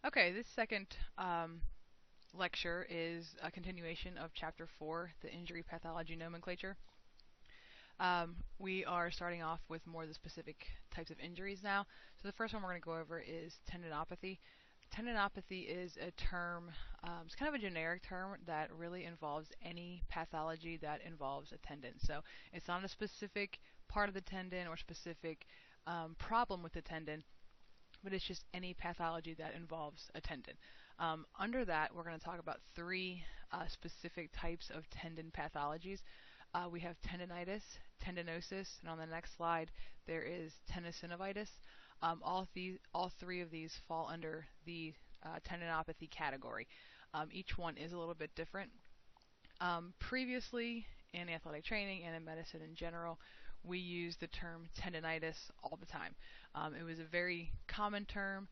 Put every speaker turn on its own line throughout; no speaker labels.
Okay, this second lecture is a continuation of Chapter 4, the Injury Pathology Nomenclature. We are starting off with more of the specific types of injuries now. So the first one we're going to go over is tendinopathy. Tendinopathy is a term, it's kind of a generic term that really involves any pathology that involves a tendon. So it's not a specific part of the tendon or specific problem with the tendon, but it's just any pathology that involves a tendon. Under that, we're going to talk about three specific types of tendon pathologies. We have tendinitis, tendinosis, and on the next slide there is tenosynovitis. All three of these fall under the tendinopathy category. Each one is a little bit different. Previously, in athletic training and in medicine in general, we use the term tendinitis all the time. It was a very common term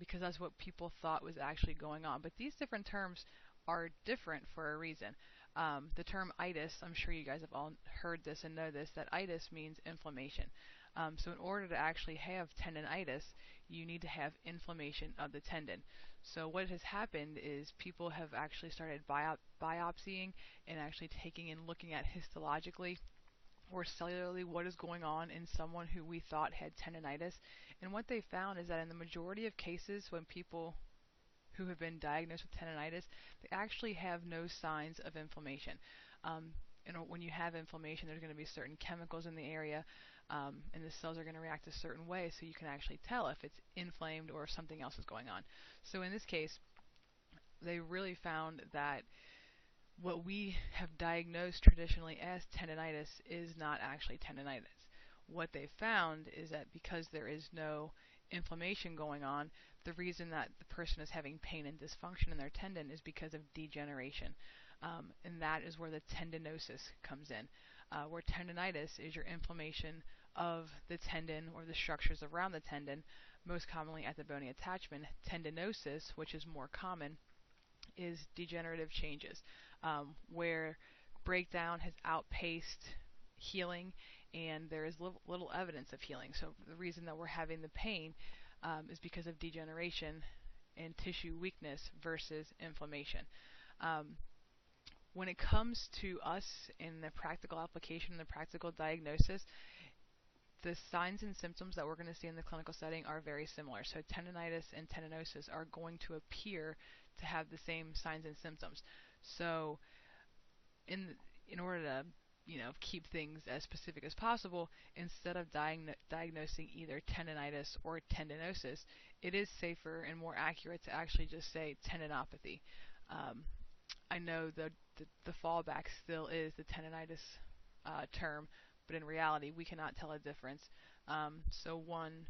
because that's what people thought was actually going on. But these different terms are different for a reason. The term itis, I'm sure you guys have all heard this and know this, that itis means inflammation. So in order to actually have tendinitis, you need to have inflammation of the tendon. So what has happened is people have actually started biopsying and actually taking and looking at histologically or cellularly what is going on in someone who we thought had tendinitis. And what they found is that in the majority of cases when people who have been diagnosed with tendinitis, they actually have no signs of inflammation. When you have inflammation, there's going to be certain chemicals in the area, and the cells are going to react a certain way, so you can actually tell if it's inflamed or if something else is going on. So in this case, they really found that what we have diagnosed traditionally as tendinitis is not actually tendinitis. What they found is that because there is no inflammation going on, the reason that the person is having pain and dysfunction in their tendon is because of degeneration. And that is where the tendinosis comes in, where tendinitis is your inflammation of the tendon or the structures around the tendon, most commonly at the bony attachment. Tendinosis, which is more common, is degenerative changes, where breakdown has outpaced healing and there is little evidence of healing. So the reason that we're having the pain is because of degeneration and tissue weakness versus inflammation. When it comes to us in the practical application and the practical diagnosis, the signs and symptoms that we're going to see in the clinical setting are very similar. So tendinitis and tendinosis are going to appear to have the same signs and symptoms. So in order to keep things as specific as possible, instead of diagnosing either tendinitis or tendinosis, it is safer and more accurate to actually just say tendinopathy. I know the fallback still is the tendinitis term, but in reality, we cannot tell a difference. So one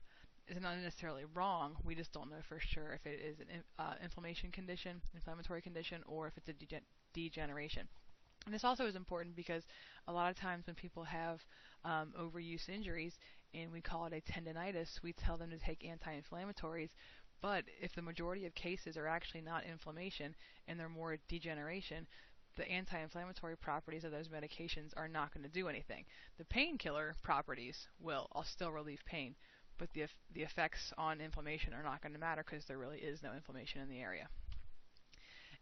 is not necessarily wrong. We just don't know for sure if it is an inflammatory condition, or if it's a degeneration. And this also is important because a lot of times when people have overuse injuries and we call it a tendinitis, we tell them to take anti-inflammatories. But if the majority of cases are actually not inflammation and they're more degeneration, the anti-inflammatory properties of those medications are not going to do anything. The painkiller properties will still relieve pain, but the effects on inflammation are not going to matter because there really is no inflammation in the area.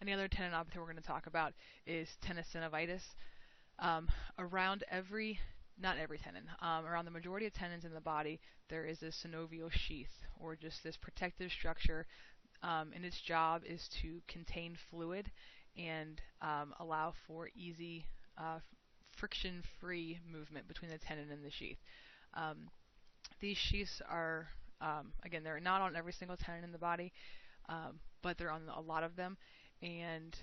And the other tendinopathy we're going to talk about is tenosynovitis. Around not every tendon, around the majority of tendons in the body, there is a synovial sheath, or just this protective structure, and its job is to contain fluid and allow for easy, friction-free movement between the tendon and the sheath. These sheaths are, again, they're not on every single tendon in the body, but they're on a lot of them. And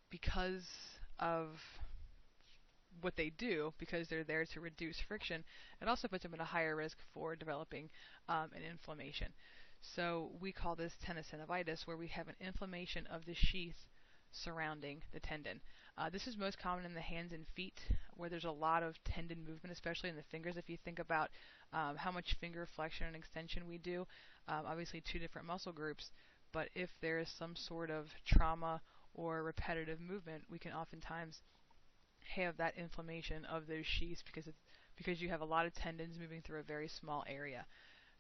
because of what they do, because they're there to reduce friction, it also puts them at a higher risk for developing an inflammation. So we call this tenosynovitis, where we have an inflammation of the sheath surrounding the tendon. This is most common in the hands and feet, where there's a lot of tendon movement, especially in the fingers. If you think about how much finger flexion and extension we do, obviously two different muscle groups, but if there is some sort of trauma or repetitive movement, we can oftentimes have that inflammation of those sheaths because you have a lot of tendons moving through a very small area.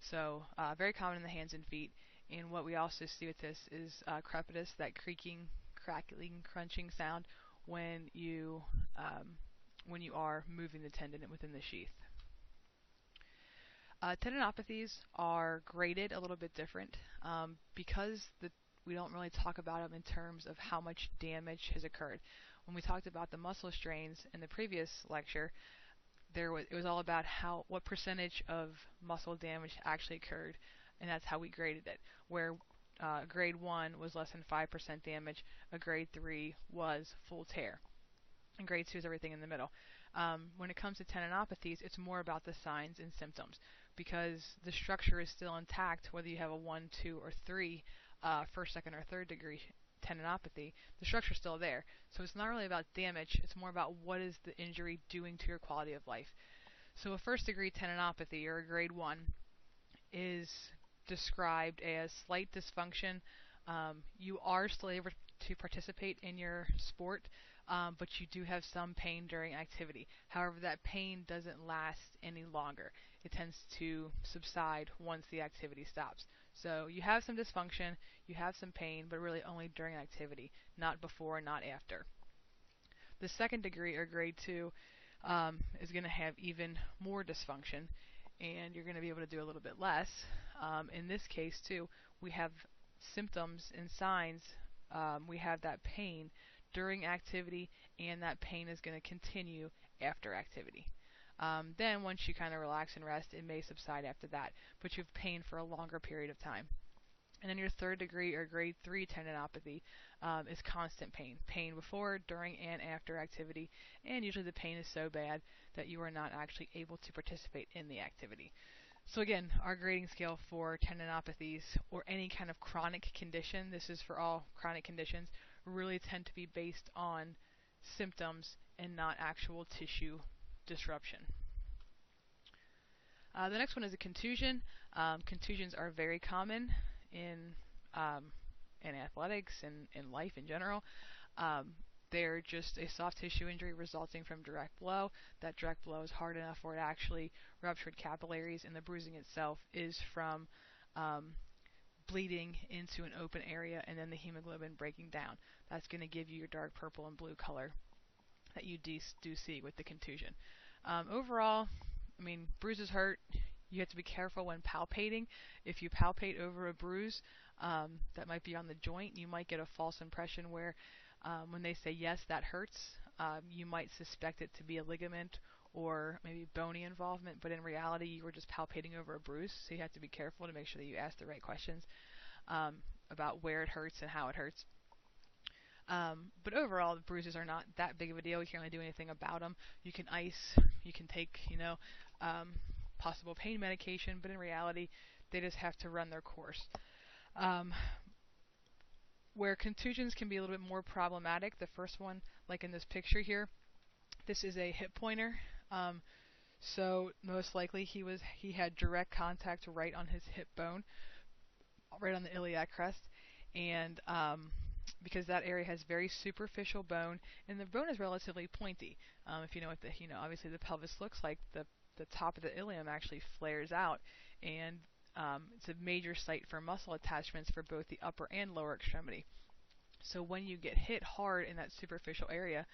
So very common in the hands and feet, And what we also see with this is crepitus, that creaking, crackling, crunching sound um, when you are moving the tendon within the sheath. Tendinopathies are graded a little bit different because we don't really talk about them in terms of how much damage has occurred. When we talked about the muscle strains in the previous lecture, it was all about what percentage of muscle damage actually occurred, and that's how we graded it. Where grade 1 was less than 5% damage, a grade 3 was full tear, and grade 2 is everything in the middle. When it comes to tendinopathies, it's more about the signs and symptoms because the structure is still intact whether you have a 1, 2, or 3 first, second, or third degree tendinopathy. The structure is still there. So it's not really about damage. It's more about what is the injury doing to your quality of life. So a first degree tendinopathy, or a grade 1, is described as slight dysfunction. You are still able to participate in your sport, but you do have some pain during activity. However, that pain doesn't last any longer. It tends to subside once the activity stops. So you have some dysfunction, you have some pain, but really only during activity, not before, not after. The second degree, or grade 2, is going to have even more dysfunction, and you're going to be able to do a little bit less. In this case, too, we have symptoms and signs. We have that pain during activity, and that pain is going to continue after activity. Then once you kind of relax and rest, it may subside after that, but you have pain for a longer period of time. And then your third degree, or grade 3 tendinopathy, is constant pain. Pain before, during, and after activity. And usually the pain is so bad that you are not actually able to participate in the activity. So again, our grading scale for tendinopathies, or any kind of chronic condition, this is for all chronic conditions, really tend to be based on symptoms and not actual tissue disruption. The next one is a contusion. Contusions are very common in athletics and in life in general. They're just a soft tissue injury resulting from direct blow. That direct blow is hard enough where it actually ruptured capillaries, and the bruising itself is from bleeding into an open area and then the hemoglobin breaking down. That's going to give you your dark purple and blue color that you do see with the contusion. Overall, bruises hurt. You have to be careful when palpating. If you palpate over a bruise that might be on the joint, you might get a false impression where when they say, yes, that hurts, you might suspect it to be a ligament or maybe bony involvement, but in reality, you were just palpating over a bruise, so you have to be careful to make sure that you ask the right questions about where it hurts and how it hurts. But overall, the bruises are not that big of a deal. You can't really do anything about them. You can ice, you can take, possible pain medication, but in reality, they just have to run their course. Where contusions can be a little bit more problematic, the first one, like in this picture here, this is a hip pointer. So most likely he had direct contact right on his hip bone, right on the iliac crest, and because that area has very superficial bone, and the bone is relatively pointy. If you know what obviously the pelvis looks like, the top of the ilium actually flares out, and it's a major site for muscle attachments for both the upper and lower extremity. So when you get hit hard in that superficial area,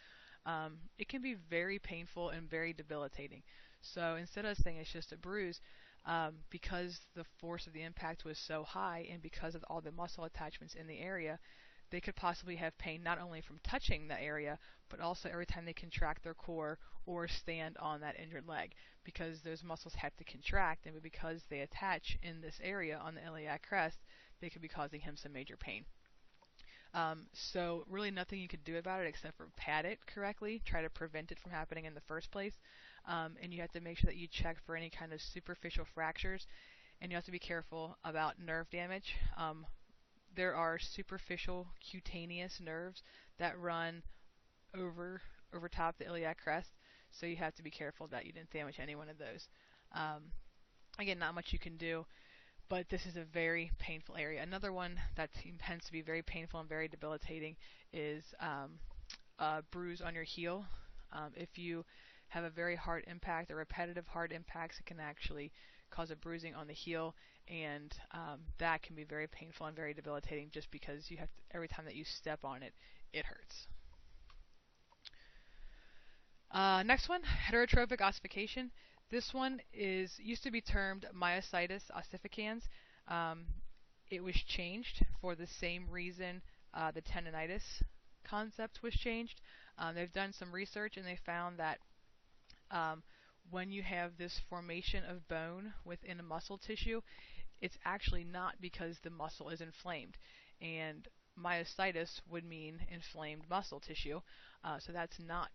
it can be very painful and very debilitating. So instead of saying it's just a bruise, because the force of the impact was so high and because of all the muscle attachments in the area, they could possibly have pain not only from touching the area, but also every time they contract their core or stand on that injured leg, because those muscles have to contract, and because they attach in this area on the iliac crest, they could be causing him some major pain. So really nothing you could do about it except for pad it correctly, try to prevent it from happening in the first place, and you have to make sure that you check for any kind of superficial fractures, and you have to be careful about nerve damage. There are superficial cutaneous nerves that run over top the iliac crest, so you have to be careful that you didn't damage any one of those. Again, not much you can do, but this is a very painful area. Another one that tends to be very painful and very debilitating is a bruise on your heel. If you have a very hard impact or repetitive hard impacts, it can actually cause a bruising on the heel, and that can be very painful and very debilitating just because you have to, every time that you step on it, it hurts. Next one, heterotrophic ossification. This one used to be termed myositis ossificans. Um, it was changed for the same reason the tendinitis concept was changed. They've done some research and they found that um, when you have this formation of bone within a muscle tissue, it's actually not because the muscle is inflamed. And myositis would mean inflamed muscle tissue, so that's not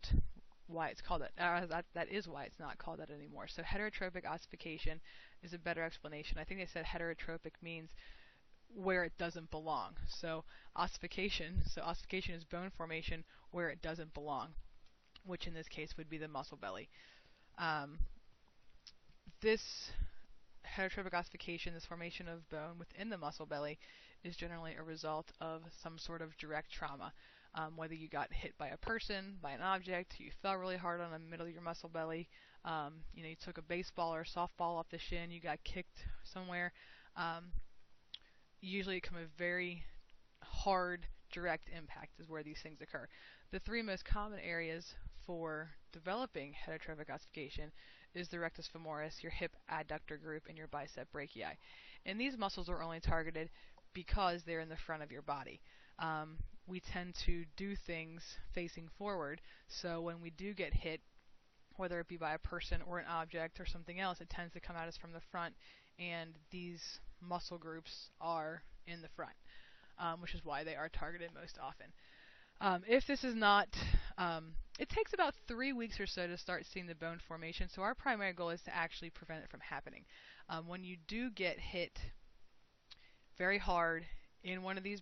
why it's called that. That is why it's not called that anymore. So heterotrophic ossification is a better explanation. I think they said heterotrophic means where it doesn't belong. So ossification is bone formation where it doesn't belong, which in this case would be the muscle belly. Um, this heterotrophic ossification, this formation of bone within the muscle belly, is generally a result of some sort of direct trauma. Whether you got hit by a person, by an object, you fell really hard on the middle of your muscle belly, you took a baseball or a softball off the shin, you got kicked somewhere. Usually it can be a very hard, direct impact is where these things occur. The three most common areas for developing heterotrophic ossification is the rectus femoris, your hip adductor group, and your bicep brachii. And these muscles are only targeted because they're in the front of your body. We tend to do things facing forward, so when we do get hit, whether it be by a person or an object or something else, it tends to come at us from the front, and these muscle groups are in the front, which is why they are targeted most often. If this is not, it takes about 3 weeks or so to start seeing the bone formation, so our primary goal is to actually prevent it from happening. When you do get hit very hard in one of these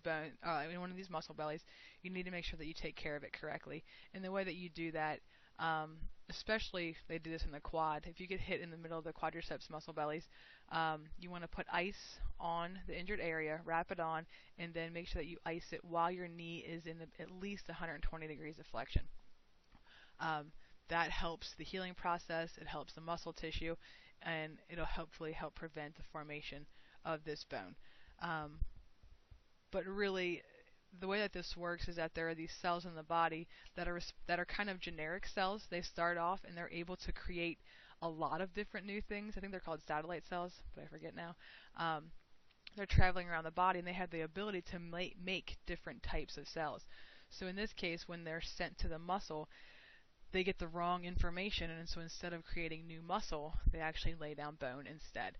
muscle bellies, you need to make sure that you take care of it correctly. And the way that you do that, especially they do this in the quad, if you get hit in the middle of the quadriceps muscle bellies, you want to put ice on the injured area, wrap it on, and then make sure that you ice it while your knee is in at least 120 degrees of flexion. That helps the healing process, it helps the muscle tissue, and it'll hopefully help prevent the formation of this bone. But really, the way that this works is that there are these cells in the body that are kind of generic cells. They start off and they're able to create a lot of different new things. I think they're called satellite cells, but I forget now. They're traveling around the body and they have the ability to make different types of cells. So in this case, when they're sent to the muscle, they get the wrong information, and so instead of creating new muscle, they actually lay down bone instead.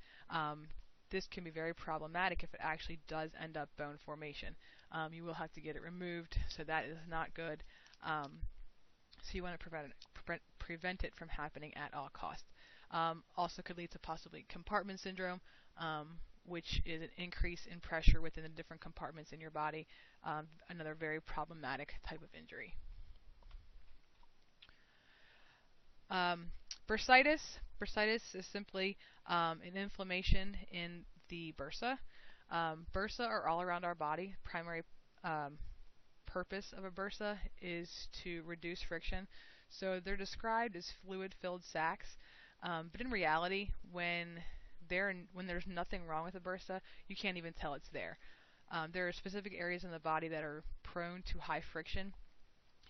This can be very problematic if it actually does end up bone formation. You will have to get it removed, so that is not good. So you want to prevent it from happening at all costs. Also could lead to possibly compartment syndrome, which is an increase in pressure within the different compartments in your body. Another very problematic type of injury. Bursitis. Bursitis is simply an inflammation in the bursa. Bursa are all around our body. Primary purpose of a bursa is to reduce friction. So they're described as fluid-filled sacs, but in reality, when there's nothing wrong with a bursa, you can't even tell it's there. There are specific areas in the body that are prone to high friction.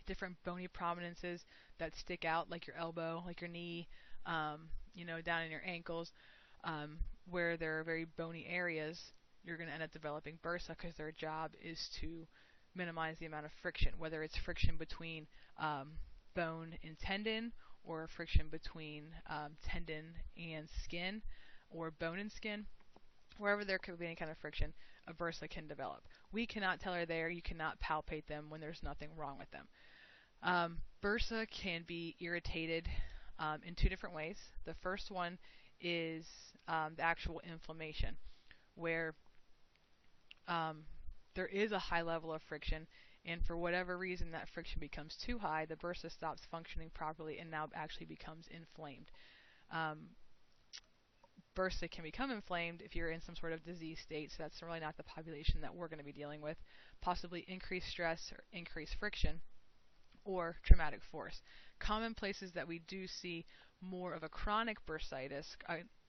Different bony prominences that stick out, like your elbow, like your knee, down in your ankles, where there are very bony areas, you're going to end up developing bursa because their job is to minimize the amount of friction, whether it's friction between bone and tendon, or friction between tendon and skin, or bone and skin. Wherever there could be any kind of friction, a bursa can develop. We cannot tell they're there. You cannot palpate them when there's nothing wrong with them. Bursa can be irritated in two different ways. The first one is the actual inflammation, where there is a high level of friction, and for whatever reason that friction becomes too high, the bursa stops functioning properly and now actually becomes inflamed. Bursa can become inflamed if you're in some sort of disease state, so that's really not the population that we're going to be dealing with. Possibly increased stress or increased friction, or traumatic force. Common places that we do see more of a chronic bursitis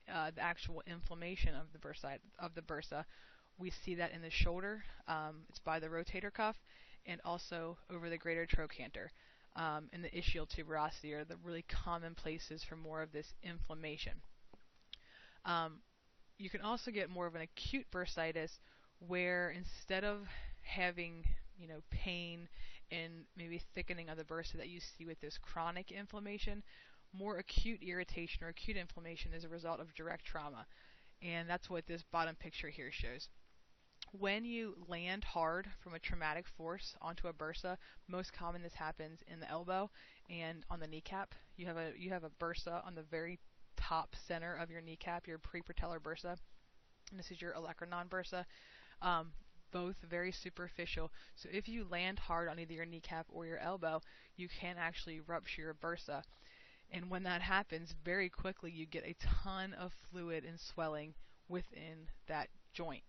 the actual inflammation of the bursa. We see that in the shoulder. It's by the rotator cuff, and also over the greater trochanter. And the ischial tuberosity are the really common places for more of this inflammation. Um, you can also get more of an acute bursitis, where instead of having pain and maybe thickening of the bursa that you see with this chronic inflammation, more acute irritation or acute inflammation is a result of direct trauma. And that's what this bottom picture here shows. When you land hard from a traumatic force onto a bursa, most common this happens in the elbow and on the kneecap. You have a bursa on the very top center of your kneecap, your prepatellar bursa, and this is your olecranon bursa. Both very superficial. So if you land hard on either your kneecap or your elbow, you can actually rupture your bursa. And when that happens, very quickly you get a ton of fluid and swelling within that joint.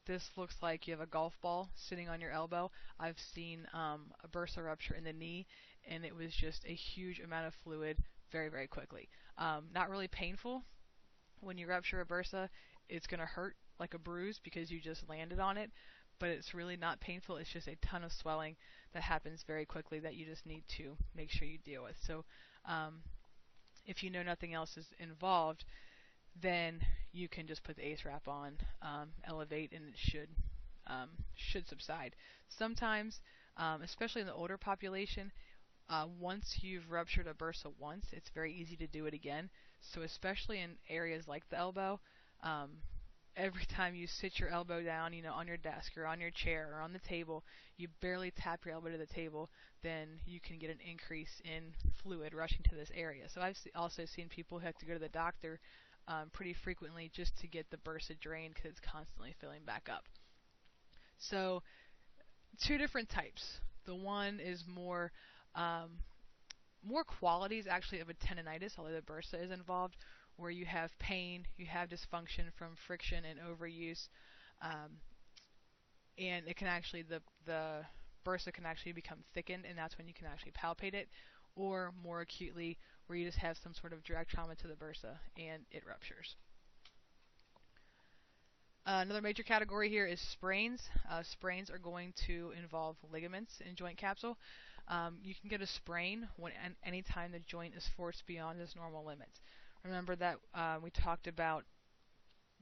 This looks like you have a golf ball sitting on your elbow. I've seen a bursa rupture in the knee, and it was just a huge amount of fluid very, very quickly. Not really painful. When you rupture a bursa, it's going to hurt like a bruise because you just landed on it, but it's really not painful. It's just a ton of swelling that happens very quickly that you just need to make sure you deal with. So if you know nothing else is involved, then you can just put the ACE wrap on, elevate, and it should subside. Sometimes, especially in the older population, once you've ruptured a bursa once, it's very easy to do it again. So especially in areas like the elbow, every time you sit your elbow down, on your desk or on your chair or on the table, you barely tap your elbow to the table, then you can get an increase in fluid rushing to this area. So I've also seen people who have to go to the doctor pretty frequently just to get the bursa drained because it's constantly filling back up. So two different types. The one is more qualities actually of a tendonitis, although the bursa is involved, where you have pain, you have dysfunction from friction and overuse, and it can actually the bursa can actually become thickened, and that's when you can actually palpate it, or more acutely, where you just have some sort of direct trauma to the bursa and it ruptures. Another major category here is sprains. Sprains are going to involve ligaments in joint capsule. You can get a sprain anytime the joint is forced beyond its normal limits. Remember that we talked about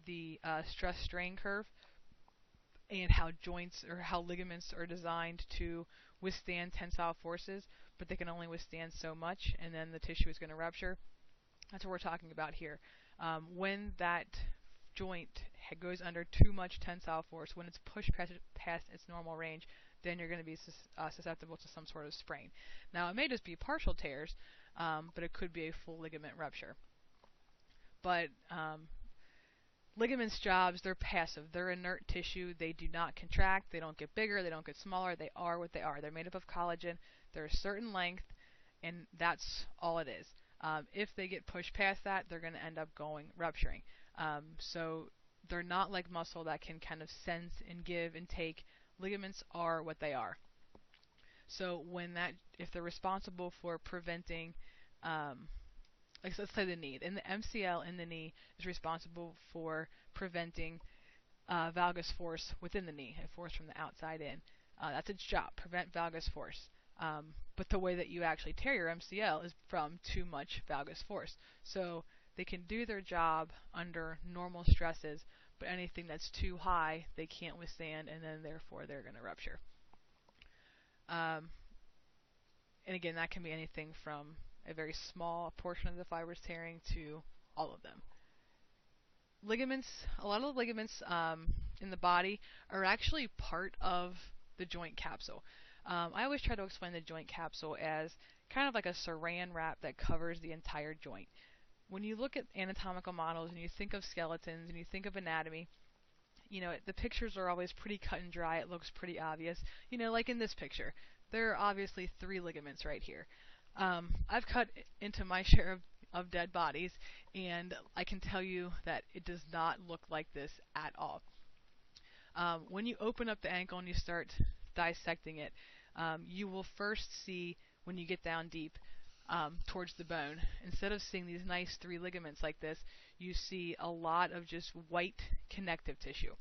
the stress-strain curve and how joints or how ligaments are designed to withstand tensile forces, but they can only withstand so much, and then the tissue is going to rupture. That's what we're talking about here. When that joint goes under too much tensile force, when it's pushed past its normal range, then you're going to be susceptible to some sort of sprain. Now, it may just be partial tears, but it could be a full ligament rupture. But ligaments' jobs, they're passive. They're inert tissue. They do not contract. They don't get bigger. They don't get smaller. They are what they are. They're made up of collagen. They're a certain length, and that's all it is. If they get pushed past that, they're going to end up rupturing. So they're not like muscle that can kind of sense and give and take. Ligaments are what they are. So if they're responsible for preventing, let's say the knee, and the MCL in the knee is responsible for preventing valgus force within the knee, a force from the outside in. That's its job, prevent valgus force. But the way that you actually tear your MCL is from too much valgus force. So they can do their job under normal stresses, but anything that's too high, they can't withstand, and then therefore they're going to rupture. And again, that can be anything from a very small portion of the fibers tearing to all of them. Ligaments, a lot of the ligaments in the body are actually part of the joint capsule. I always try to explain the joint capsule as kind of like a saran wrap that covers the entire joint. When you look at anatomical models and you think of skeletons and you think of anatomy, the pictures are always pretty cut and dry. It looks pretty obvious. Like in this picture, there are obviously 3 ligaments right here. I've cut into my share of dead bodies, and I can tell you that it does not look like this at all. When you open up the ankle and you start dissecting it, you will first see, when you get down deep, towards the bone. Instead of seeing these nice 3 ligaments like this, you see a lot of just white connective tissue.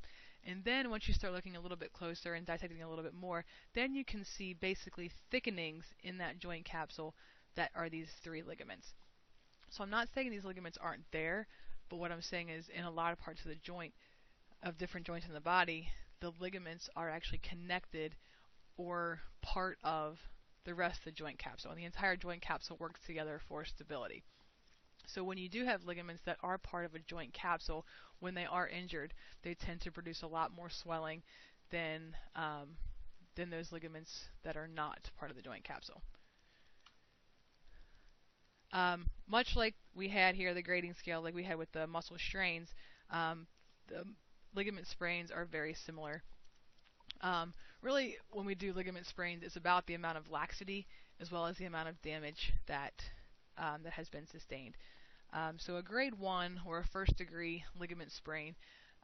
And then once you start looking a little bit closer and dissecting a little bit more, then you can see basically thickenings in that joint capsule that are these 3 ligaments. So I'm not saying these ligaments aren't there, but what I'm saying is in a lot of parts of the joint, of different joints in the body, the ligaments are actually connected or part of the rest of the joint capsule. And the entire joint capsule works together for stability. So when you do have ligaments that are part of a joint capsule, when they are injured, they tend to produce a lot more swelling than those ligaments that are not part of the joint capsule. Much like we had here, the grading scale, like we had with the muscle strains, the ligament sprains are very similar. Really, when we do ligament sprains, it's about the amount of laxity as well as the amount of damage that has been sustained. So a grade 1 or a first degree ligament sprain,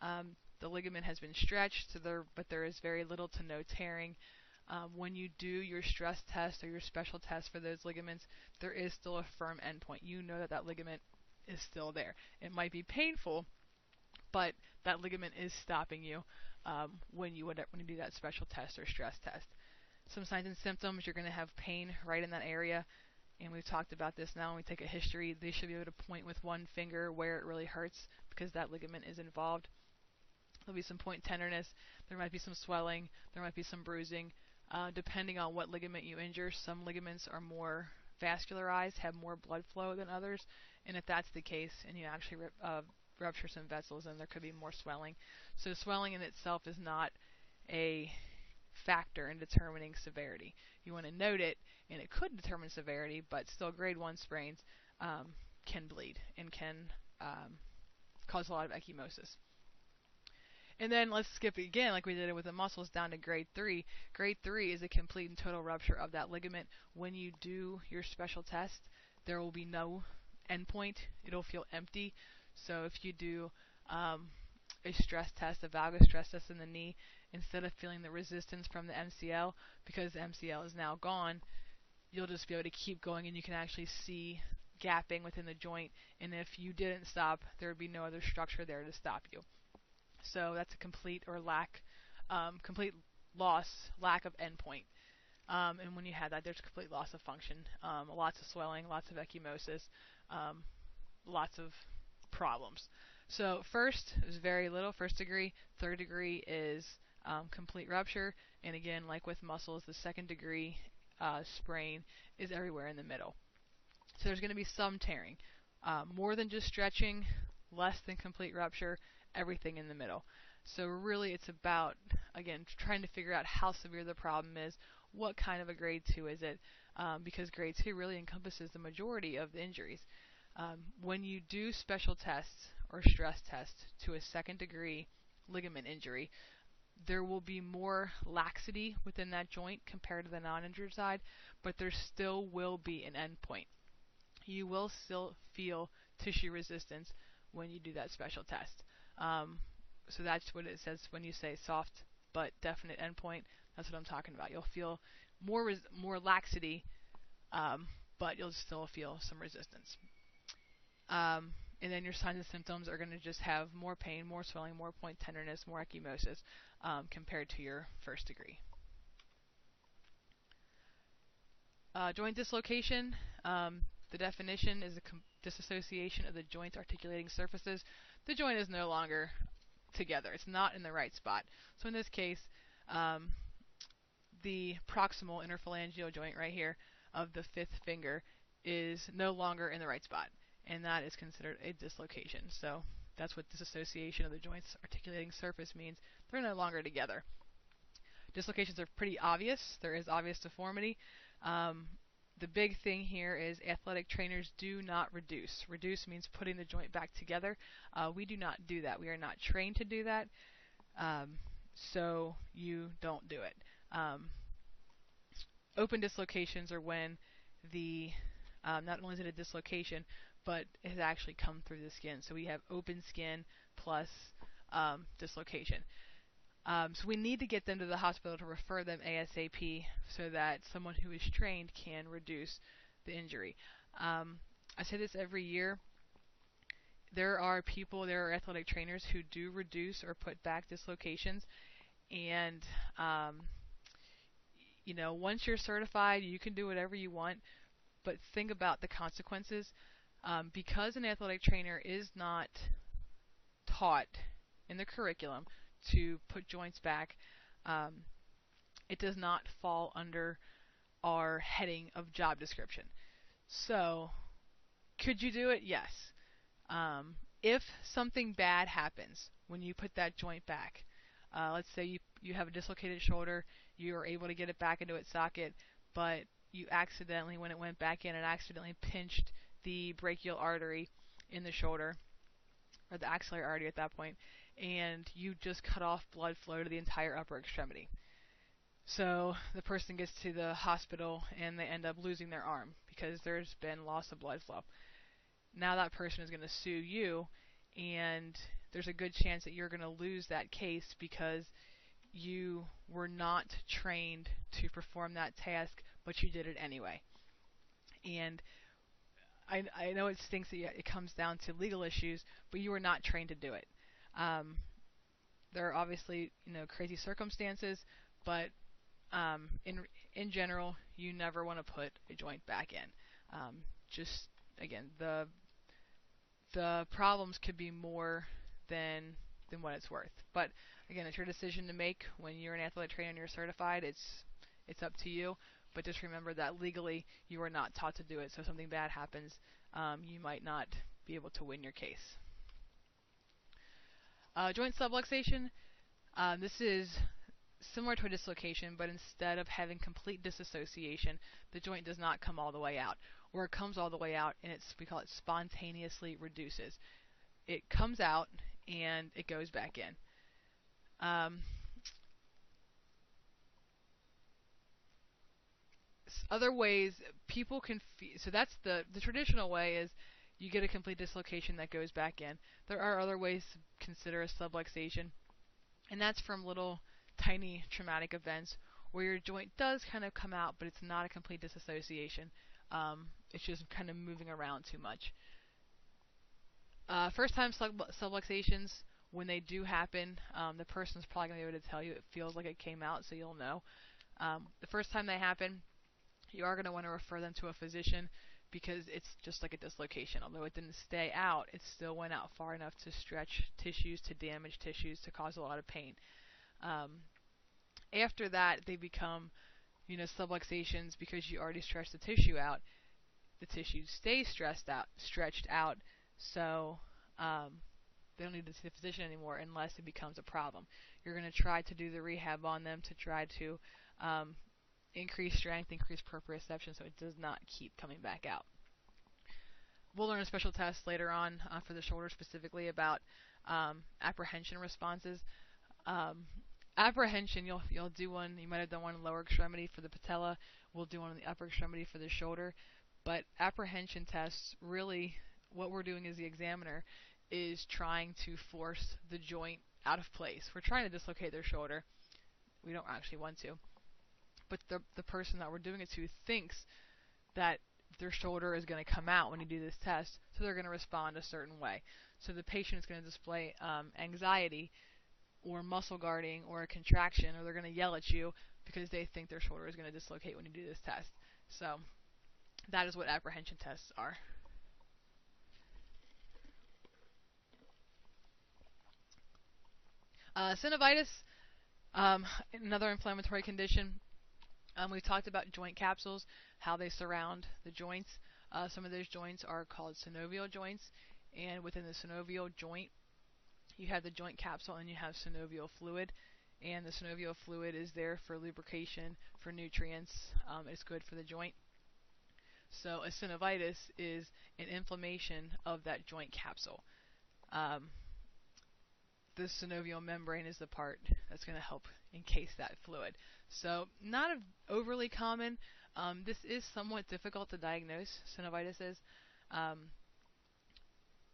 the ligament has been stretched, but there is very little to no tearing. When you do your stress test or your special test for those ligaments, there is still a firm endpoint. You know that that ligament is still there. It might be painful, but that ligament is stopping you when you do that special test or stress test. Some signs and symptoms: you're going to have pain right in that area, and we've talked about this now. When we take a history, they should be able to point with one finger where it really hurts because that ligament is involved. There'll be some point tenderness. There might be some swelling. There might be some bruising. Depending on what ligament you injure, some ligaments are more vascularized, have more blood flow than others, and if that's the case and you actually rupture some vessels, then there could be more swelling. So swelling in itself is not a factor in determining severity. You want to note it, and it could determine severity, but still grade 1 sprains can bleed and can cause a lot of ecchymosis. And then let's skip again, like we did it with the muscles, down to grade 3. Grade 3 is a complete and total rupture of that ligament. When you do your special test, there will be no endpoint. It'll feel empty. So if you do a stress test, a valgus stress test in the knee, instead of feeling the resistance from the MCL, because the MCL is now gone, you'll just be able to keep going, and you can actually see gapping within the joint. And if you didn't stop, there would be no other structure there to stop you. So that's a complete loss, lack of endpoint. And when you have that, there's complete loss of function, lots of swelling, lots of ecchymosis, lots of problems. So first is very little, first degree. Third degree is complete rupture. And again, like with muscles, the second degree sprain is everywhere in the middle. So there's going to be some tearing. More than just stretching, less than complete rupture, everything in the middle. So really it's about, again, trying to figure out how severe the problem is, what kind of a grade 2 is it, because grade 2 really encompasses the majority of the injuries. When you do special tests or stress tests to a second degree ligament injury, there will be more laxity within that joint compared to the non-injured side, but there still will be an endpoint. You will still feel tissue resistance when you do that special test. So that's what it says when you say soft but definite endpoint. That's what I'm talking about. You'll feel more laxity, but you'll still feel some resistance. And then your signs and symptoms are going to just have more pain, more swelling, more point tenderness, more ecchymosis compared to your first degree. Joint dislocation. The definition is a disassociation of the joint's articulating surfaces. The joint is no longer together. It's not in the right spot. So in this case, the proximal interphalangeal joint right here of the fifth finger is no longer in the right spot, and that is considered a dislocation. So that's what disassociation of the joint's articulating surface means. They're no longer together. Dislocations are pretty obvious. There is obvious deformity. The big thing here is athletic trainers do not reduce. Reduce means putting the joint back together. We do not do that. We are not trained to do that, so you don't do it. Open dislocations are when the not only is it a dislocation, but it has actually come through the skin. So we have open skin plus dislocation. So we need to get them to the hospital to refer them ASAP so that someone who is trained can reduce the injury. I say this every year. There are athletic trainers who do reduce or put back dislocations, and um, once you're certified, you can do whatever you want, but think about the consequences. Because an athletic trainer is not taught in the curriculum to put joints back, um, it does not fall under our heading of job description. So, could you do it? Yes. If something bad happens when you put that joint back, let's say you have a dislocated shoulder, you are able to get it back into its socket, but you accidentally, when it went back in, it accidentally pinched the brachial artery in the shoulder, or the axillary artery at that point, and you just cut off blood flow to the entire upper extremity. So the person gets to the hospital and they end up losing their arm because there's been loss of blood flow. Now that person is going to sue you, and there's a good chance that you're going to lose that case because you were not trained to perform that task, but you did it anyway. And I know it stinks that it comes down to legal issues, but you were not trained to do it. Um, there are obviously crazy circumstances, but in general, you never want to put a joint back in. Just again, the problems could be more than what it's worth. But again, it's your decision to make. When you're an athletic trainer and you're certified, it's up to you. But just remember that legally you are not taught to do it. So if something bad happens, you might not be able to win your case. Joint subluxation. This is similar to a dislocation, but instead of having complete disassociation, the joint does not come all the way out, or it comes all the way out, and we call it spontaneously reduces. It comes out and it goes back in. Other ways people can so that's the traditional way is you get a complete dislocation that goes back in. There are other ways to consider a subluxation, and that's from little tiny traumatic events where your joint does kind of come out, but it's not a complete disassociation. It's just kind of moving around too much. First time subluxations, when they do happen, the person's probably going to be able to tell you it feels like it came out, so you'll know. The first time they happen, you are going to want to refer them to a physician because it's just like a dislocation. Although it didn't stay out, it still went out far enough to stretch tissues, to damage tissues, to cause a lot of pain. After that, they become, subluxations because you already stretched the tissue out. The tissue stays stretched out, so they don't need to see the physician anymore unless it becomes a problem. You're going to try to do the rehab on them to try to increase strength, increase proprioception, so it does not keep coming back out. We'll learn a special test later on for the shoulder specifically about apprehension responses. Apprehension, you'll do one. You might have done one in the lower extremity for the patella. We'll do one in the upper extremity for the shoulder. But apprehension tests, really, what we're doing as the examiner is trying to force the joint out of place. We're trying to dislocate their shoulder. We don't actually want to. But the person that we're doing it to thinks that their shoulder is going to come out when you do this test, so they're going to respond a certain way. So the patient is going to display anxiety or muscle guarding or a contraction, or they're going to yell at you because they think their shoulder is going to dislocate when you do this test. So that is what apprehension tests are. Synovitis, another inflammatory condition. We've talked about joint capsules, how they surround the joints. Some of those joints are called synovial joints, and within the synovial joint, you have the joint capsule and you have synovial fluid. And the synovial fluid is there for lubrication, for nutrients. It's good for the joint. So a synovitis is an inflammation of that joint capsule. The synovial membrane is the part that's going to help encase that fluid. So not overly common. This is somewhat difficult to diagnose, synovitis is.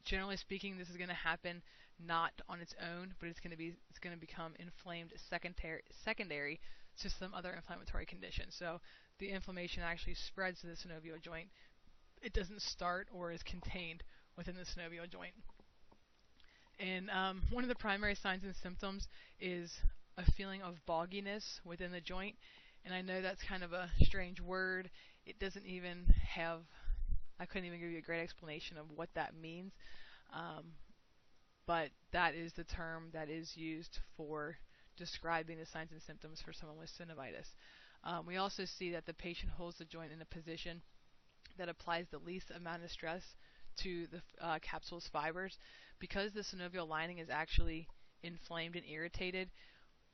Generally speaking, this is going to happen not on its own, but it's going to become inflamed secondary to some other inflammatory condition. So the inflammation actually spreads to the synovial joint. It doesn't start or is contained within the synovial joint. And one of the primary signs and symptoms is a feeling of bogginess within the joint. And I know that's kind of a strange word. It doesn't even have, I couldn't even give you a great explanation of what that means. But that is the term that is used for describing the signs and symptoms for someone with synovitis. We also see that the patient holds the joint in a position that applies the least amount of stress to the capsule's fibers. Because the synovial lining is actually inflamed and irritated,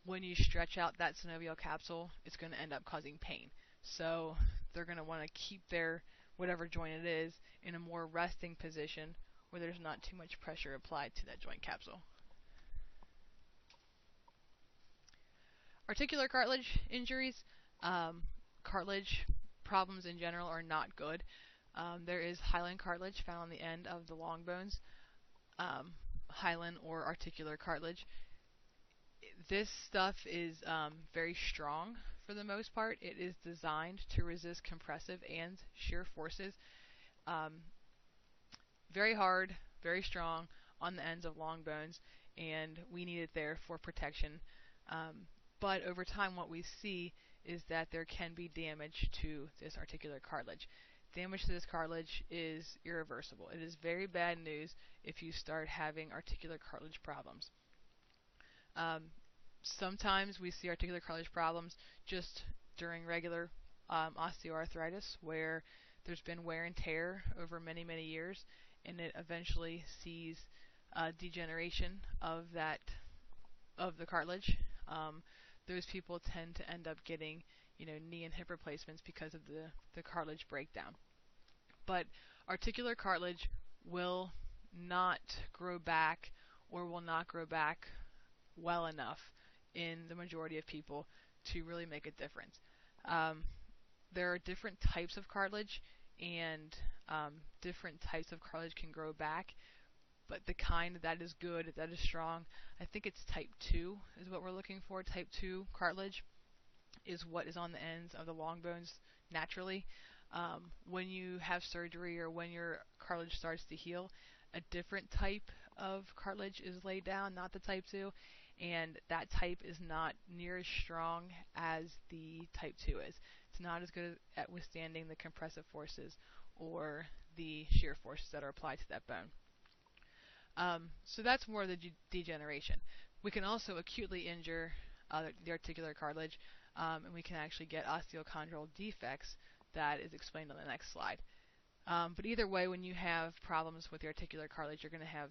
when you stretch out that synovial capsule, it's going to end up causing pain. So they're going to want to keep their whatever joint it is in a more resting position where there's not too much pressure applied to that joint capsule. Articular cartilage injuries, cartilage problems in general are not good. There is hyaline cartilage found on the end of the long bones, hyaline or articular cartilage. This stuff is very strong for the most part. It is designed to resist compressive and shear forces. Very hard, very strong on the ends of long bones, and we need it there for protection. But over time, what we see is that there can be damage to this articular cartilage. Damage to this cartilage is irreversible. It is very bad news if you start having articular cartilage problems. Sometimes we see articular cartilage problems just during regular osteoarthritis, where there's been wear and tear over many, many years, and it eventually sees degeneration of the cartilage. Those people tend to end up getting, knee and hip replacements because of the cartilage breakdown. But articular cartilage will not grow back, or will not grow back well enough in the majority of people to really make a difference. There are different types of cartilage, and different types of cartilage can grow back, but the kind that is good, that is strong, I think it's type 2 is what we're looking for. Type 2 cartilage is what is on the ends of the long bones naturally. When you have surgery or when your cartilage starts to heal, a different type of cartilage is laid down, not the type 2, and that type is not near as strong as the type 2 is. It's not as good at withstanding the compressive forces or the shear forces that are applied to that bone. So that's more of the degeneration. We can also acutely injure the articular cartilage, and we can actually get osteochondral defects that is explained on the next slide. But either way, when you have problems with the articular cartilage, you're going to have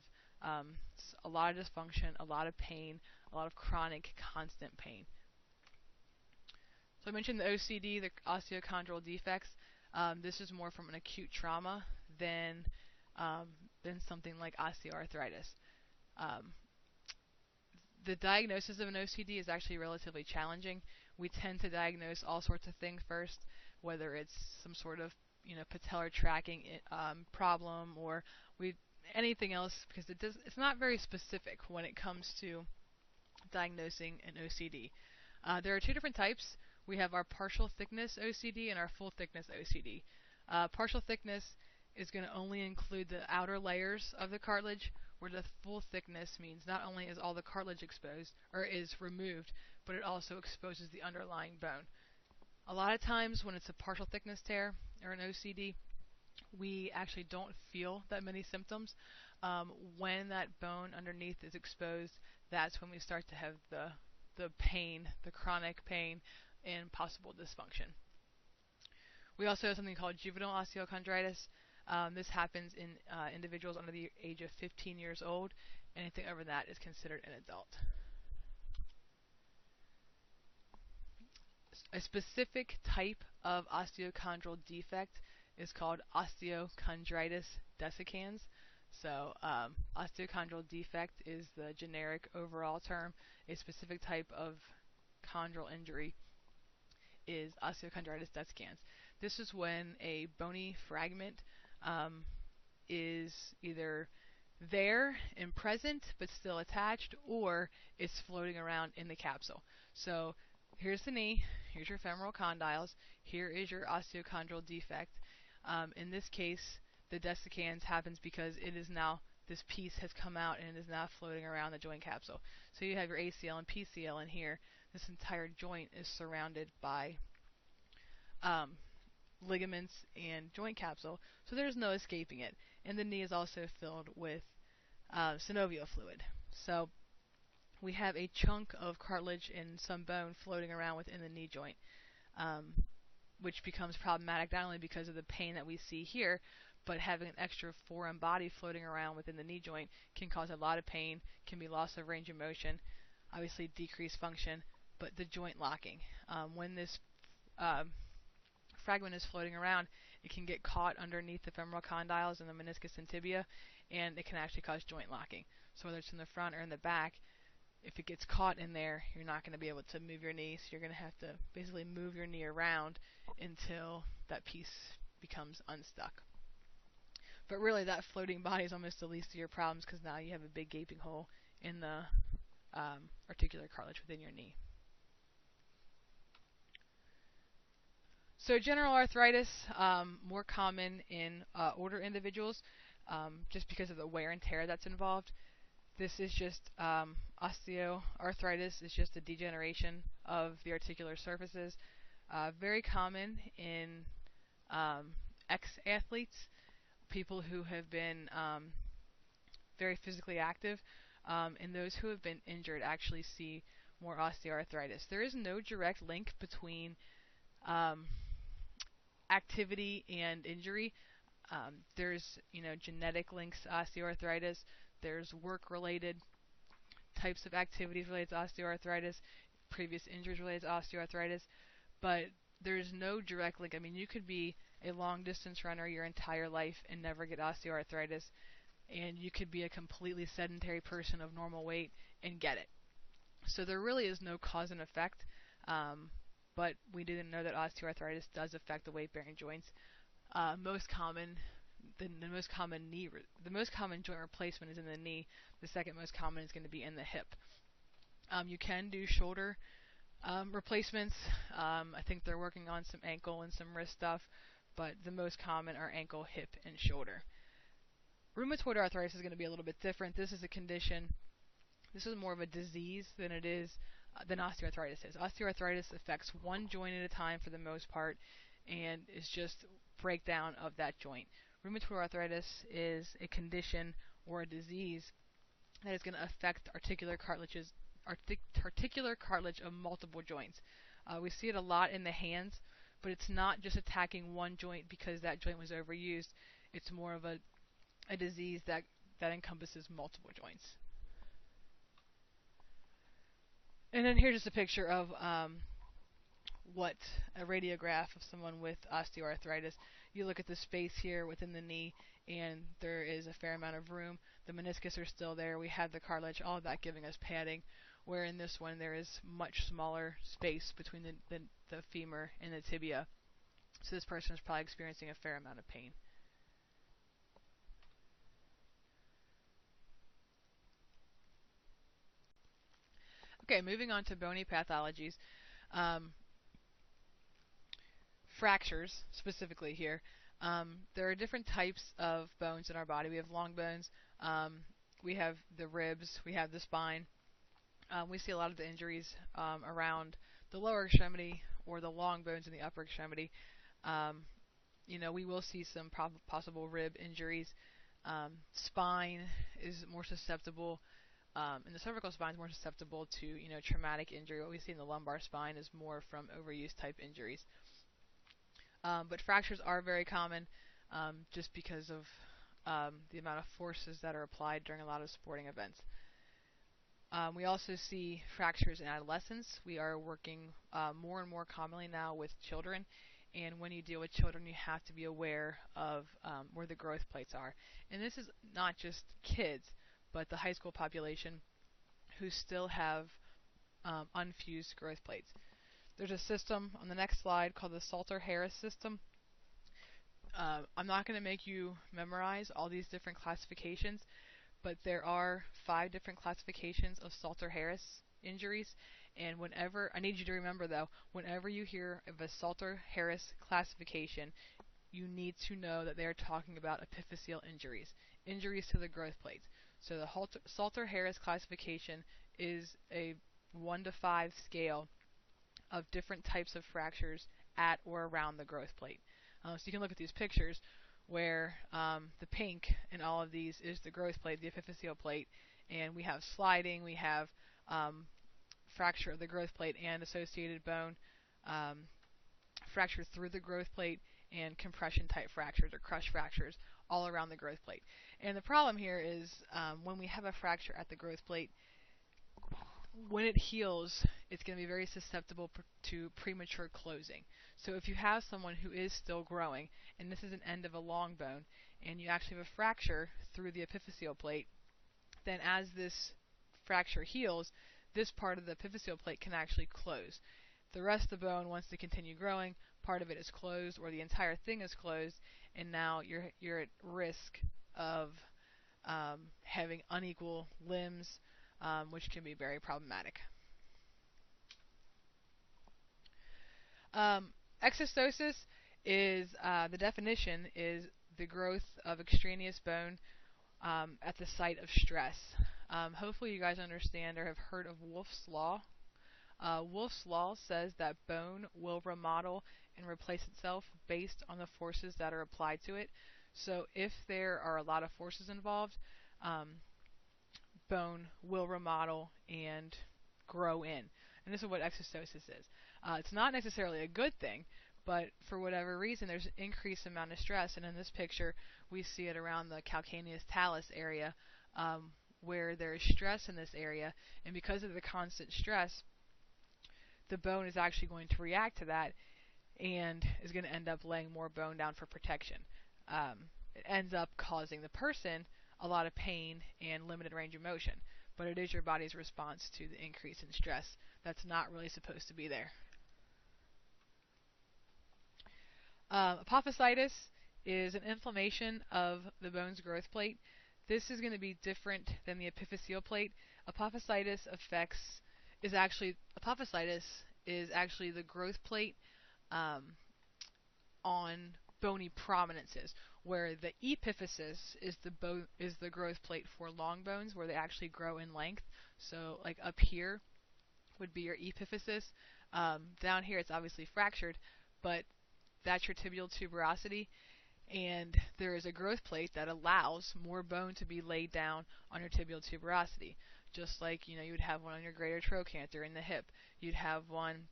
a lot of dysfunction, a lot of pain, a lot of chronic, constant pain. So I mentioned the OCD, the osteochondral defects. This is more from an acute trauma than something like osteoarthritis. The diagnosis of an OCD is actually relatively challenging. We tend to diagnose all sorts of things first, whether it's some sort of patellar tracking problem or anything else, because it's not very specific when it comes to diagnosing an OCD. There are two different types. We have our partial thickness OCD and our full thickness OCD. Partial thickness is going to only include the outer layers of the cartilage, where the full thickness means not only is all the cartilage exposed or is removed, but it also exposes the underlying bone. A lot of times when it's a partial thickness tear or an OCD, we actually don't feel that many symptoms. When that bone underneath is exposed, that's when we start to have the pain, the chronic pain, and possible dysfunction. We also have something called juvenile osteochondritis. This happens in individuals under the age of 15 years old. Anything over that is considered an adult. A specific type of osteochondral defect is called osteochondritis dissecans. So osteochondral defect is the generic overall term. A specific type of chondral injury is osteochondritis dissecans. This is when a bony fragment is either there and present but still attached, or it's floating around in the capsule. So Here's the knee, here's your femoral condyles, here is your osteochondral defect. In this case, the desiccans happens because it is now, this piece has come out and it is now floating around the joint capsule. So you have your ACL and PCL in here. This entire joint is surrounded by um, ligaments and joint capsule, so there's no escaping it. And the knee is also filled with synovial fluid. So we have a chunk of cartilage and some bone floating around within the knee joint, um, which becomes problematic not only because of the pain that we see here, but having an extra foreign body floating around within the knee joint can cause a lot of pain, can be loss of range of motion, obviously decreased function, but the joint locking. When this um, fragment is floating around, it can get caught underneath the femoral condyles and the meniscus and tibia, and it can actually cause joint locking. So whether it's in the front or in the back, if it gets caught in there, you're not going to be able to move your knee, so you're going to have to basically move your knee around until that piece becomes unstuck. But really, that floating body is almost the least of your problems because now you have a big gaping hole in the articular cartilage within your knee. So general arthritis, more common in older individuals, just because of the wear and tear that's involved. This is just osteoarthritis is just a degeneration of the articular surfaces. Very common in ex-athletes, people who have been very physically active, and those who have been injured actually see more osteoarthritis. There is no direct link between um, activity and injury. There's genetic links to osteoarthritis. There's work-related types of activities related to osteoarthritis, previous injuries related to osteoarthritis, but there's no direct link. I mean, you could be a long-distance runner your entire life and never get osteoarthritis, and you could be a completely sedentary person of normal weight and get it. So there really is no cause and effect, but we didn't know that osteoarthritis does affect the weight-bearing joints. Most common, the most common the most common joint replacement is in the knee. The second most common is going to be in the hip. You can do shoulder replacements. I think they're working on some ankle and some wrist stuff, but the most common are ankle, hip, and shoulder. Rheumatoid arthritis is going to be a little bit different. This is a condition. This is more of a disease than it is than osteoarthritis is. Osteoarthritis affects one joint at a time for the most part, and is just breakdown of that joint. Rheumatoid arthritis is a condition or a disease that is going to affect articular cartilage of multiple joints. We see it a lot in the hands, but it's not just attacking one joint because that joint was overused. It's more of a disease that encompasses multiple joints. And then here's just a picture of what a radiograph of someone with osteoarthritis. You look at the space here within the knee, and there is a fair amount of room. The meniscus are still there. We have the cartilage, all of that giving us padding. Where in this one there is much smaller space between the femur and the tibia. So this person is probably experiencing a fair amount of pain. Okay, moving on to bony pathologies. Fractures, specifically here. There are different types of bones in our body. We have long bones, we have the ribs, we have the spine. We see a lot of the injuries around the lower extremity or the long bones in the upper extremity. We will see some possible rib injuries. Spine is more susceptible, and the cervical spine is more susceptible to traumatic injury. What we see in the lumbar spine is more from overuse type injuries. But fractures are very common, just because of the amount of forces that are applied during a lot of sporting events. We also see fractures in adolescents. We are working more and more commonly now with children, and when you deal with children, you have to be aware of where the growth plates are. And this is not just kids, but the high school population who still have unfused growth plates. There's a system on the next slide called the Salter-Harris system. I'm not going to make you memorize all these different classifications, but there are 5 different classifications of Salter-Harris injuries, And whenever, I need you to remember though, whenever you hear of a Salter-Harris classification, you need to know that they are talking about epiphyseal injuries, injuries to the growth plates. So the Salter-Harris classification is a 1 to 5 scale of different types of fractures at or around the growth plate. So you can look at these pictures where the pink in all of these is the growth plate, the epiphyseal plate, and we have sliding, we have fracture of the growth plate and associated bone, fracture through the growth plate, and compression type fractures or crush fractures all around the growth plate. And the problem here is when we have a fracture at the growth plate, when it heals, it's going to be very susceptible to premature closing. So if you have someone who is still growing, and this is an end of a long bone, and you actually have a fracture through the epiphyseal plate, then as this fracture heals, this part of the epiphyseal plate can actually close. The rest of the bone wants to continue growing, part of it is closed, or the entire thing is closed, and now you're at risk of having unequal limbs, which can be very problematic. Exostosis is the definition is the growth of extraneous bone at the site of stress. Hopefully you guys understand or have heard of Wolff's Law. Wolff's Law says that bone will remodel and replace itself based on the forces that are applied to it. So if there are a lot of forces involved, bone will remodel and grow in. And this is what exostosis is. It's not necessarily a good thing, but for whatever reason, there's an increased amount of stress. And in this picture, we see it around the calcaneus talus area, where there is stress in this area. And because of the constant stress, the bone is actually going to react to that and is going to end up laying more bone down for protection. It ends up causing the person a lot of pain and limited range of motion, but it is your body's response to the increase in stress that's not really supposed to be there. Apophysitis is an inflammation of the bone's growth plate. This is going to be different than the epiphyseal plate. Apophysitis is actually the growth plate on bony prominences, where the epiphysis is the growth plate for long bones, where they actually grow in length. So, like up here would be your epiphysis. Down here, it's obviously fractured, but that's your tibial tuberosity. And there is a growth plate that allows more bone to be laid down on your tibial tuberosity. Just like you would have one on your greater trochanter in the hip, you'd have one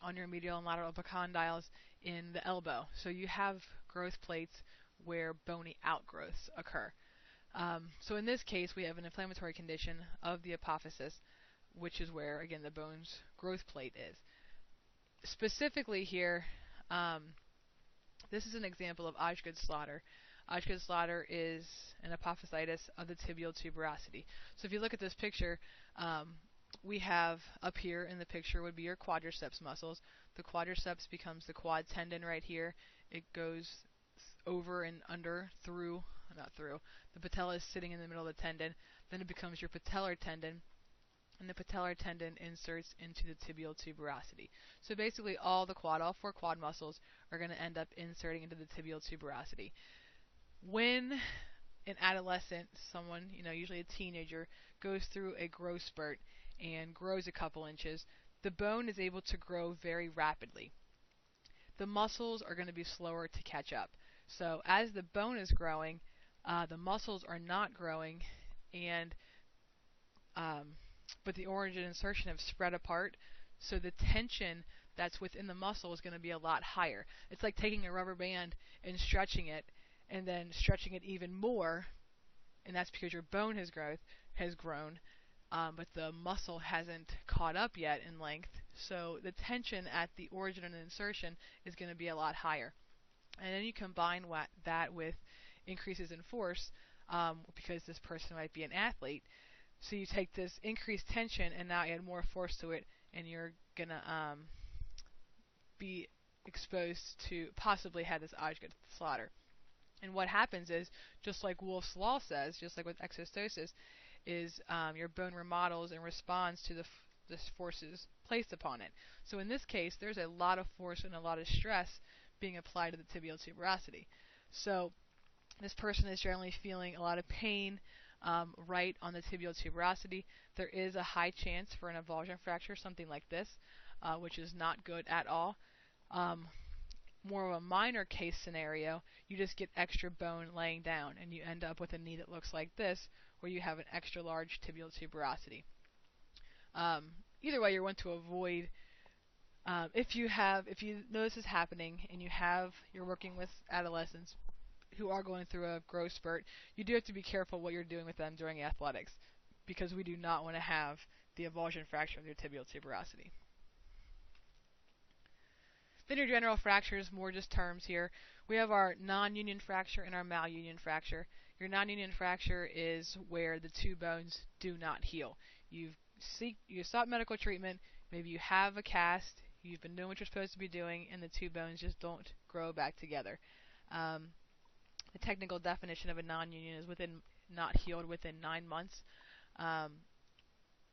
on your medial and lateral epicondyles in the elbow. So you have growth plates where bony outgrowths occur. So in this case, we have an inflammatory condition of the apophysis, which is where, again, the bone's growth plate is. Specifically here, this is an example of Osgood-Schlatter. Osgood-Schlatter is an apophysitis of the tibial tuberosity. So if you look at this picture, we have up here in the picture would be your quadriceps muscles. The quadriceps becomes the quad tendon right here. It goes over and under the patella is sitting in the middle of the tendon. Then it becomes your patellar tendon, and the patellar tendon inserts into the tibial tuberosity. So basically all 4 quad muscles are going to end up inserting into the tibial tuberosity. When an adolescent, someone, usually a teenager, goes through a growth spurt and grows a couple inches, the bone is able to grow very rapidly. The muscles are going to be slower to catch up. So as the bone is growing, the muscles are not growing, and but the origin and insertion have spread apart, so the tension that's within the muscle is going to be a lot higher. It's like taking a rubber band and stretching it, and then stretching it even more, and that's because your bone has grown, but the muscle hasn't caught up yet in length, so the tension at the origin and insertion is going to be a lot higher. And then you combine that with increases in force, because this person might be an athlete. So you take this increased tension and now add more force to it, and you're going to be exposed to possibly have this Osgood-Schlatter. And what happens is, just like Wolff's Law says, just like with exostosis, is your bone remodels and responds to this force is placed upon it. So in this case, there's a lot of force and a lot of stress being applied to the tibial tuberosity. So this person is generally feeling a lot of pain right on the tibial tuberosity. There is a high chance for an avulsion fracture, something like this, which is not good at all. More of a minor case scenario, you just get extra bone laying down, and you end up with a knee that looks like this, where you have an extra large tibial tuberosity. Either way, you want to avoid. If you know this is happening, and you're working with adolescents who are going through a growth spurt, you do have to be careful what you're doing with them during athletics, because we do not want to have the avulsion fracture of your tibial tuberosity. Then your general fractures, more just terms here. We have our non-union fracture and our malunion fracture. Your non-union fracture is where the two bones do not heal. You sought medical treatment, maybe you have a cast, you've been doing what you're supposed to be doing, and the two bones just don't grow back together. The technical definition of a non-union is not healed within 9 months.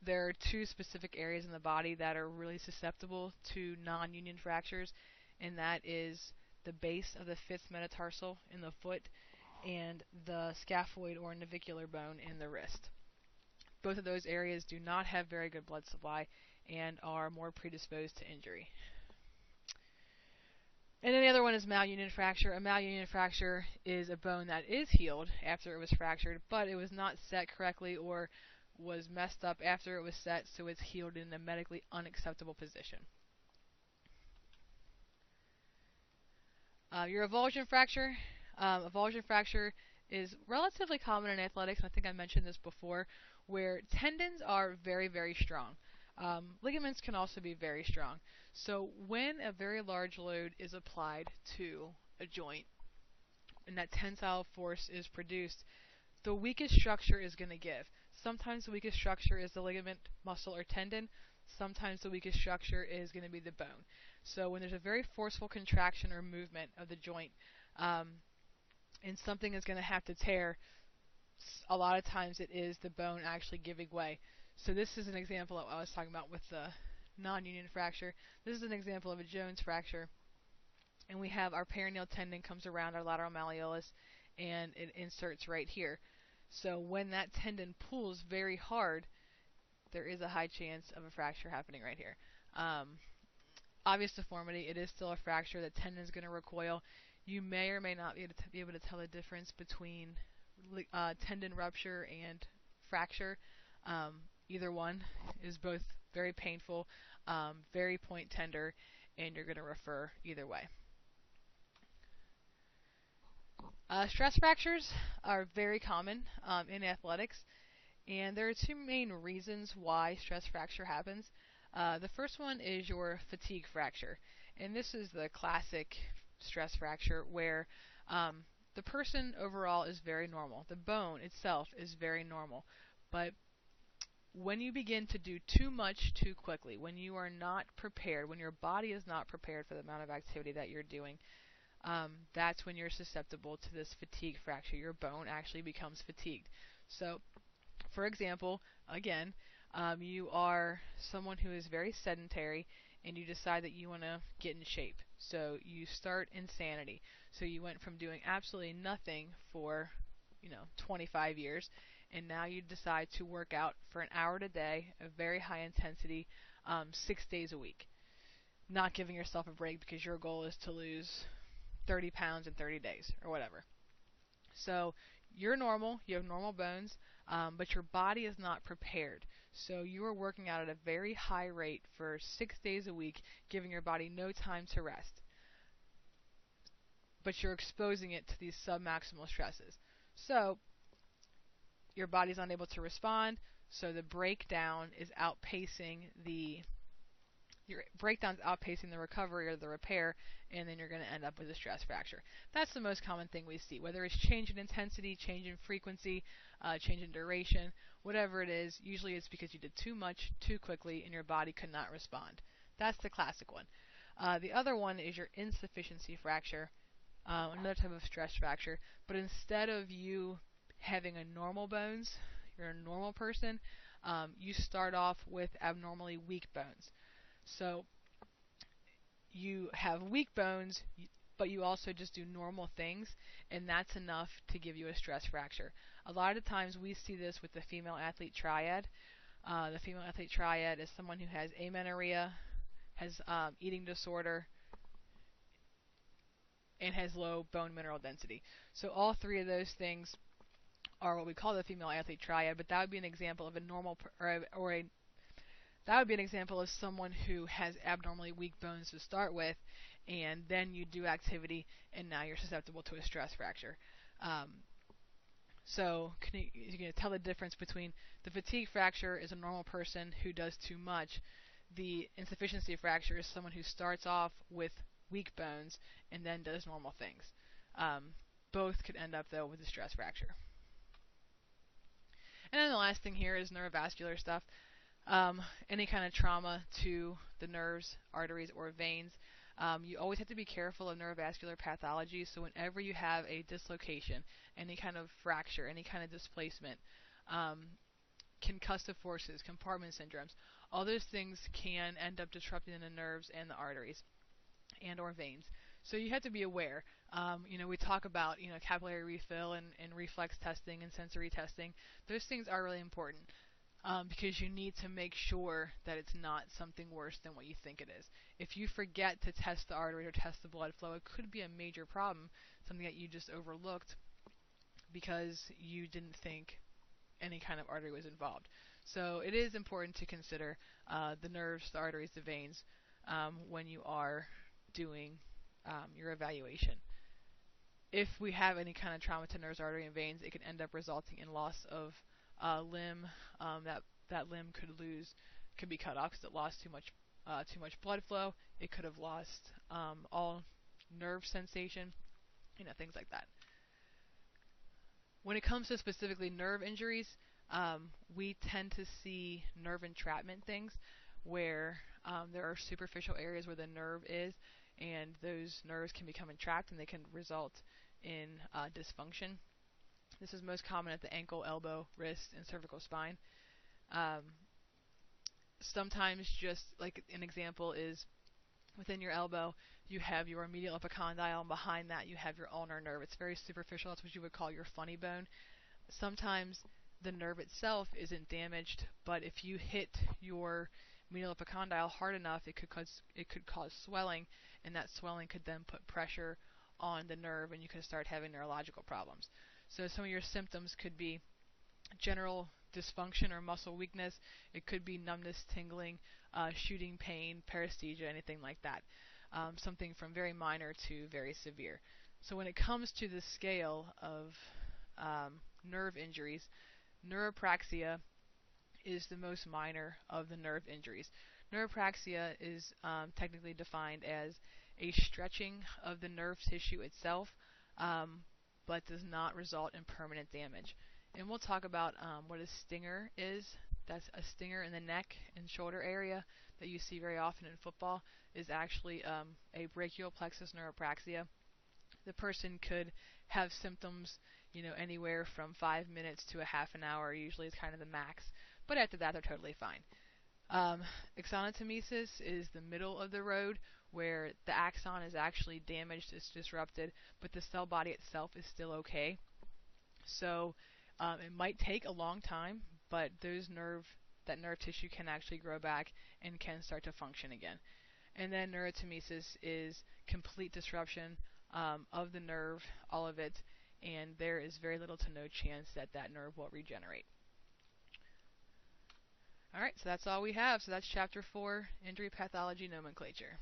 There are two specific areas in the body that are really susceptible to non-union fractures, and that is the base of the fifth metatarsal in the foot and the scaphoid or navicular bone in the wrist. Both of those areas do not have very good blood supply and are more predisposed to injury. And then the other one is malunion fracture. A malunion fracture is a bone that is healed after it was fractured, but it was not set correctly or was messed up after it was set, so it's healed in a medically unacceptable position. Your avulsion fracture. Avulsion fracture is relatively common in athletics, and I think I mentioned this before, where tendons are very, very strong. Ligaments can also be very strong. So when a very large load is applied to a joint and that tensile force is produced, the weakest structure is going to give. Sometimes the weakest structure is the ligament, muscle, or tendon. Sometimes the weakest structure is going to be the bone. So when there's a very forceful contraction or movement of the joint, and something is going to have to tear, a lot of times it is the bone actually giving way. So this is an example of what I was talking about with the non-union fracture. This is an example of a Jones fracture. And we have our peroneal tendon comes around our lateral malleolus, and it inserts right here. So when that tendon pulls very hard, there is a high chance of a fracture happening right here. Obvious deformity, it is still a fracture. The tendon is going to recoil. You may or may not be able to tell the difference between tendon rupture and fracture. Either one is both very painful, very point tender, and you're going to refer either way. Stress fractures are very common in athletics, and there are two main reasons why stress fracture happens. The first one is your fatigue fracture, and this is the classic stress fracture where the person overall is very normal. The bone itself is very normal, but when you begin to do too much too quickly, when you are not prepared, when your body is not prepared for the amount of activity that you're doing, that's when you're susceptible to this fatigue fracture. Your bone actually becomes fatigued. So, for example, again, you are someone who is very sedentary and you decide that you want to get in shape. So you start insanity. So you went from doing absolutely nothing for 25 years, and now you decide to work out for an hour a day, a very high intensity, 6 days a week, not giving yourself a break because your goal is to lose 30 pounds in 30 days or whatever. So you're normal, you have normal bones, but your body is not prepared. So you are working out at a very high rate for 6 days a week, giving your body no time to rest. But you're exposing it to these submaximal stresses. So your body's unable to respond, so the breakdown is outpacing the recovery or the repair, and then you're going to end up with a stress fracture. That's the most common thing we see, whether it's change in intensity, change in frequency, change in duration, whatever it is. Usually it's because you did too much too quickly and your body could not respond. That's the classic one. The other one is your insufficiency fracture, another type of stress fracture, but instead of you having a normal bones, you're a normal person, you start off with abnormally weak bones. So you have weak bones, but you also just do normal things, and that's enough to give you a stress fracture. A lot of times we see this with the female athlete triad. The female athlete triad is someone who has amenorrhea, has eating disorder, and has low bone mineral density. So all three of those things are what we call the female athlete triad, but that would be an example of a normal that would be an example of someone who has abnormally weak bones to start with, and then you do activity, and now you're susceptible to a stress fracture. Um, so you can tell the difference between the fatigue fracture is a normal person who does too much. The insufficiency fracture is someone who starts off with weak bones and then does normal things. Both could end up, though, with a stress fracture. And then the last thing here is neurovascular stuff. Any kind of trauma to the nerves, arteries, or veins. You always have to be careful of neurovascular pathology, so whenever you have a dislocation, any kind of fracture, any kind of displacement, concussive forces, compartment syndromes, all those things can end up disrupting the nerves and the arteries and or veins. So you have to be aware. We talk about capillary refill and reflex testing and sensory testing. Those things are really important. Because you need to make sure that it's not something worse than what you think it is. If you forget to test the artery or test the blood flow, it could be a major problem, something that you just overlooked because you didn't think any kind of artery was involved. So it is important to consider the nerves, the arteries, the veins when you are doing your evaluation. If we have any kind of trauma to nerves, artery, and veins, it can end up resulting in loss of limb. That limb could be cut off because it lost too much blood flow. It could have lost all nerve sensation, things like that. When it comes to specifically nerve injuries, we tend to see nerve entrapment things where there are superficial areas where the nerve is, and those nerves can become entrapped and they can result in dysfunction. This is most common at the ankle, elbow, wrist, and cervical spine. Sometimes, just like an example is within your elbow, you have your medial epicondyle, and behind that you have your ulnar nerve. It's very superficial. That's what you would call your funny bone. Sometimes the nerve itself isn't damaged, but if you hit your medial epicondyle hard enough, it could cause swelling, and that swelling could then put pressure on the nerve, and you can start having neurological problems. So some of your symptoms could be general dysfunction or muscle weakness. It could be numbness, tingling, shooting pain, paresthesia, anything like that. Something from very minor to very severe. So when it comes to the scale of nerve injuries, neuropraxia is the most minor of the nerve injuries. Neuropraxia is technically defined as a stretching of the nerve tissue itself, but does not result in permanent damage. And we'll talk about what a stinger is. That's a stinger in the neck and shoulder area that you see very often in football is actually a brachial plexus neuropraxia. The person could have symptoms, anywhere from 5 minutes to a half an hour. Usually is kind of the max, but after that they're totally fine. Axonotmesis is the middle of the road where the axon is actually damaged, it's disrupted, but the cell body itself is still okay. So it might take a long time, but that nerve tissue can actually grow back and can start to function again. And then neurotmesis is complete disruption of the nerve, all of it, and there is very little to no chance that that nerve will regenerate. All right, so that's all we have. So that's Chapter 4, Injury Pathology Nomenclature.